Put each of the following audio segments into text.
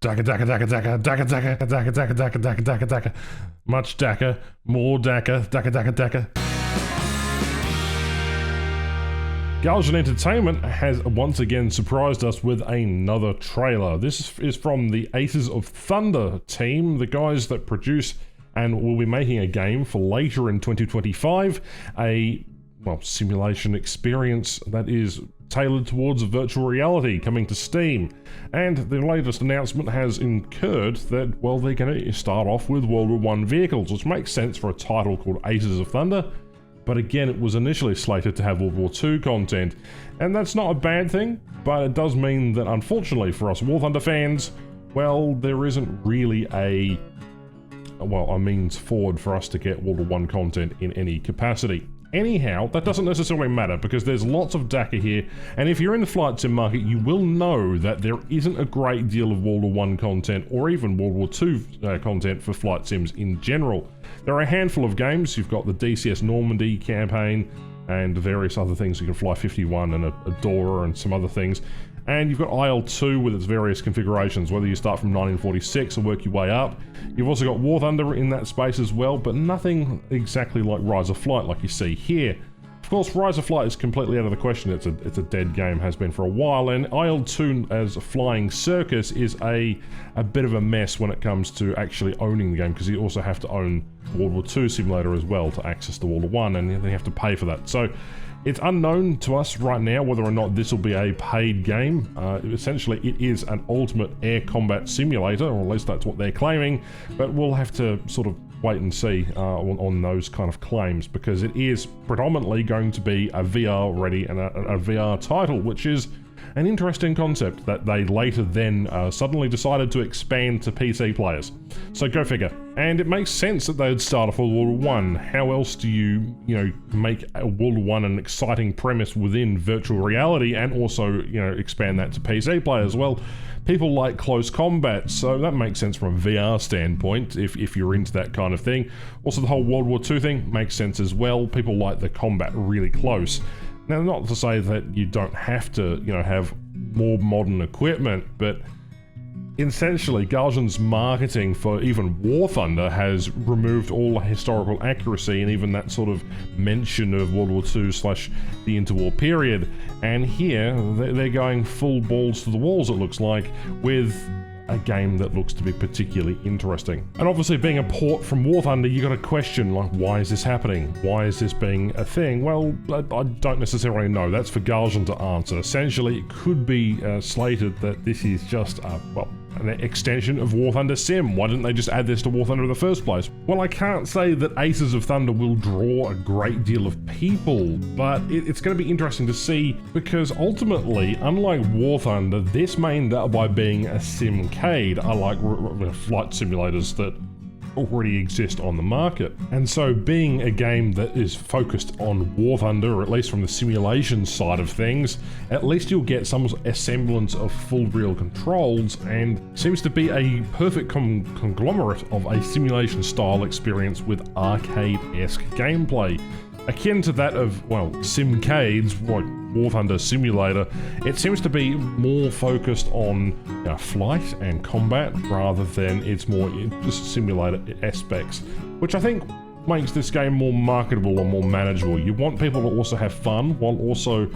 Daka daka daka daka daka daka daka daka daka daka daka daka. Much daka, more daka, daka daka daka. Galgen Entertainment has once again surprised us with another trailer. This is from the Aces of Thunder team, the guys that produce and will be making a game for later in 2025, a simulation experience that is tailored towards virtual reality coming to Steam. And the latest announcement has incurred that, they're going to start off with WW1 vehicles, which makes sense for a title called Aces of Thunder. But again, it was initially slated to have WW2 content, and that's not a bad thing, but it does mean that unfortunately for us War Thunder fans, there isn't really a means forward for us to get WW1 content in any capacity. Anyhow, that doesn't necessarily matter because there's lots of DACA here, and if you're in the flight sim market, you will know that there isn't a great deal of WW1 content or even WW2 content for flight sims in general. There are a handful of games. You've got the DCS Normandy campaign and various other things. You can fly 51 and a Dora and some other things. And you've got IL-2 with its various configurations, whether you start from 1946 or work your way up. You've also got War Thunder in that space as well, but nothing exactly like Rise of Flight like you see here. Of course, Rise of Flight is completely out of the question. It's a dead game, has been for a while, and IL-2 as a flying circus is a bit of a mess when it comes to actually owning the game, because you also have to own World War II simulator as well to access the World War I, and you have to pay for that. So it's unknown to us right now whether or not this will be a paid game. Essentially, it is an ultimate air combat simulator, or at least that's what they're claiming, but we'll have to sort of wait and see on those kind of claims, because it is predominantly going to be a VR ready and a VR title, which is an interesting concept that they later then suddenly decided to expand to PC players. So go figure. And it makes sense that they would start off with World War I. How else do you make World War I an exciting premise within virtual reality and also, expand that to PC players? Well, people like close combat, so that makes sense from a VR standpoint if you're into that kind of thing. Also, the whole World War II thing makes sense as well. People like the combat really close. Now, not to say that you don't have to, have more modern equipment, but essentially, Galgen's marketing for even War Thunder has removed all historical accuracy and even that sort of mention of World War II / the interwar period. And here, they're going full balls to the walls, it looks like, with a game that looks to be particularly interesting. And obviously, being a port from War Thunder, you got to question, why is this happening? Why is this being a thing? Well, I don't necessarily know. That's for Galgen to answer. Essentially, it could be slated that this is just an extension of War Thunder Sim. Why didn't they just add this to War Thunder in the first place? Well, I can't say that Aces of Thunder will draw a great deal of people, but it's going to be interesting to see, because ultimately, unlike War Thunder, this may end up by being a Simcade, unlike flight simulators that already exist on the market. And so being a game that is focused on War Thunder, or at least from the simulation side of things, at least you'll get some semblance of full real controls, and seems to be a perfect conglomerate of a simulation style experience with arcade-esque gameplay. Akin to that of, Simcade's War Thunder simulator, it seems to be more focused on flight and combat rather than its more just simulator aspects, which I think makes this game more marketable and more manageable. You want people to also have fun while also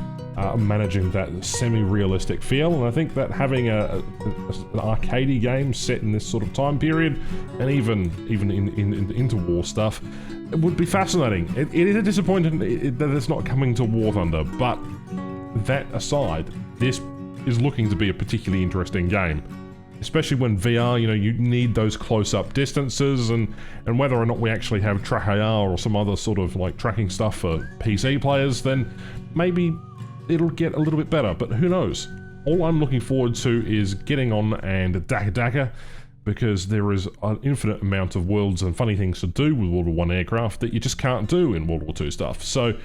managing that semi-realistic feel, and I think that having an arcadey game set in this sort of time period, and even in the interwar stuff, it would be fascinating. It is a disappointment that it's not coming to War Thunder, but that aside, this is looking to be a particularly interesting game. Especially when VR, you need those close-up distances, and whether or not we actually have track AR or some other sort of tracking stuff for PC players, then maybe it'll get a little bit better, but who knows? All I'm looking forward to is getting on and DACA, because there is an infinite amount of worlds and funny things to do with World War I aircraft that you just can't do in World War II stuff. So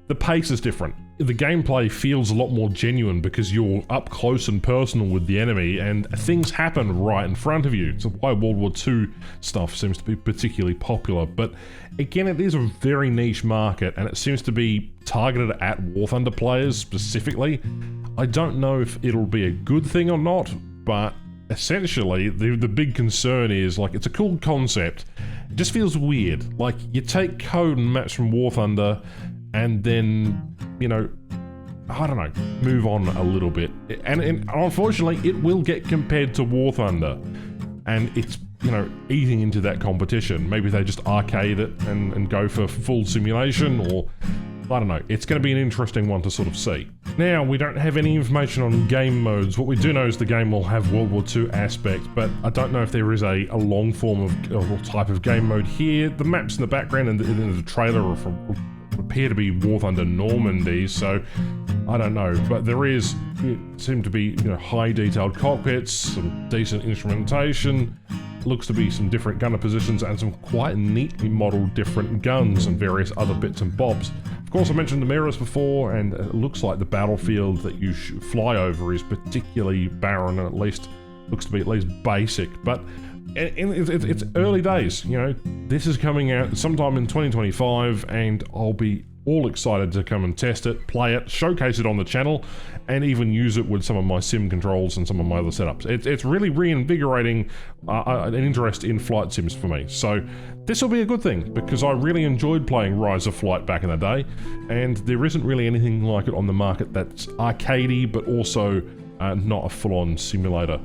the pace is different. The gameplay feels a lot more genuine because you're up close and personal with the enemy, and things happen right in front of you. It's why World War II stuff seems to be particularly popular. But again, it is a very niche market, and it seems to be targeted at War Thunder players specifically. I don't know if it'll be a good thing or not, but essentially, the big concern is, like, it's a cool concept. It just feels weird. Like, you take code and maps from War Thunder, and then, you know, I don't know, move on a little bit. And unfortunately, it will get compared to War Thunder. And it's, you know, eating into that competition. Maybe they just arcade it and go for full simulation, or I don't know. It's going to be an interesting one to sort of see. Now, we don't have any information on game modes. What we do know is the game will have World War II aspect, but I don't know if there is a long form of type of game mode here. The maps in the background and the trailer appear to be War Thunder Normandy, so I don't know. But there seem to be, you know, high detailed cockpits, some decent instrumentation. Looks to be some different gunner positions and some quite neatly modelled different guns and various other bits and bobs. Of course, I mentioned the mirrors before, and it looks like the battlefield that you fly over is particularly barren, and looks to be at least basic. But it's early days, you know. This is coming out sometime in 2025, and I'll be all excited to come and test it, play it, showcase it on the channel, and even use it with some of my sim controls and some of my other setups. It's really reinvigorating an interest in flight sims for me. So this will be a good thing, because I really enjoyed playing Rise of Flight back in the day, and there isn't really anything like it on the market that's arcadey, but also not a full-on simulator.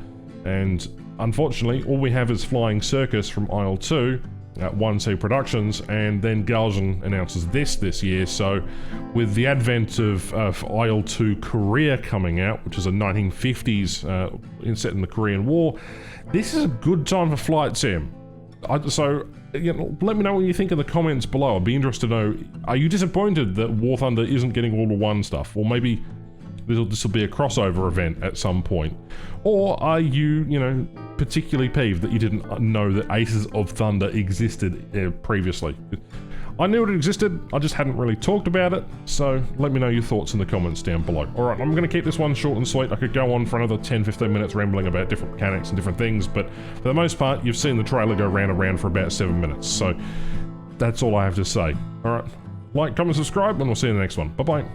And unfortunately, all we have is Flying Circus from IL-2, at 1C Productions, and then Galgen announces this year. So with the advent of IL-2 Korea coming out, which is a 1950s set in the Korean War, this is a good time for flight sim. So, you know, let me know what you think in the comments below. I'd be interested to know, are you disappointed that War Thunder isn't getting World War I stuff? Or maybe this will be a crossover event at some point. Or are you, you know, particularly peeved that you didn't know that Aces of Thunder existed previously? I knew it existed, I just hadn't really talked about it, so let me know your thoughts in the comments down below. Alright, I'm going to keep this one short and sweet. I could go on for another 10-15 minutes rambling about different mechanics and different things, but for the most part, you've seen the trailer go round and round for about 7 minutes, so that's all I have to say. Alright, like, comment, subscribe, and we'll see you in the next one. Bye-bye.